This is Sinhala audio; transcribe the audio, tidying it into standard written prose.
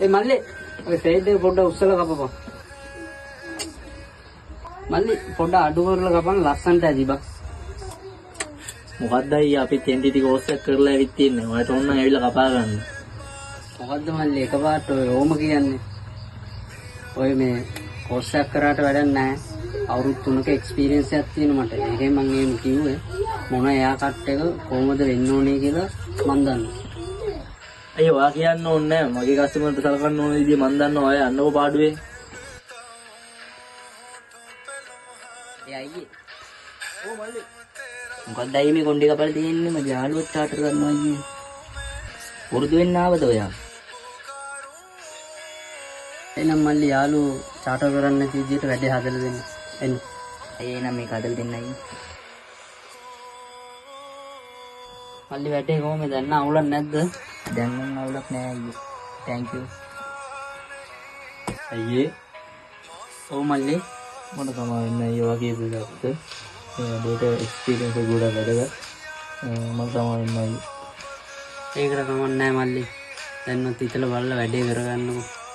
ඒ මල්ලි ඔය සයිඩ් එක පොඩ්ඩක් උස්සලා කපපන්. මල්ලි පොඩ්ඩක් අඩු කරලා කපන්න ලස්සනට ඇති බා. මොකද්ද අයියා අපි ටෙන්ටිටි කෝස් එක කරලා ඇවිත් තියන්නේ. ඔයාලට ඕන නම් ඇවිල්ලා කපා ගන්න. මොකද්ද මල්ලි එකපාරට ඔය ඕම කියන්නේ. ඔය මේ කෝස් එක කරාට වැඩක් නැහැ. අවුරුදු 3ක එක්ස්පීරියන්ස් එකක් තියෙනවා මට. ඒකෙන් මම එහෙම කිව්වේ මොන එයා කට් එක කොහොමද වෙන්න ඕනේ කියලා මන් දන්නවා. අයියා ඔයා කියන්න ඕනේ නැහැ. මගේ කස්ටමර්ට සලකන්න ඕන විදිය මන් දන්නවා. ඔයා යන්නකො පාඩුවේ. ඒ අයියේ. ඕ මල්ලි. මොකක්ද අයියේ මේ කොණ්ඩේ කපලා තියෙන්නේ? මගේ යාළුවෝ චාටර් කරනවා අයියේ. වරුදු වෙන්න ආවද ඔයා? එනම් මල්ලි යාළුවෝ චාටර් කරන්න නැති විදියට වැඩේ හදලා දෙන්න. එන්න. එහෙනම් මේක හදලා දෙන්න අයියේ. මල්ලි වැඩේ කොහොමද? දැන් අවුලක් නැද්ද? දැන් නම් අවුලක් නෑ අයියේ. thank you. අයියේ. ඔව් මල්ලි. මට තමයි වෙන්නේ අයියා වගේ දෙයක්. ડેટા එක්ස්පීරියන්ස් එක ගොඩක් වැඩගත්. මට තමයි වෙන්නේ අයියේ. ඒකට කමක් නැහැ මල්ලි. දැන්වත් ඉතල බලලා වැඩේ කරගන්නකෝ.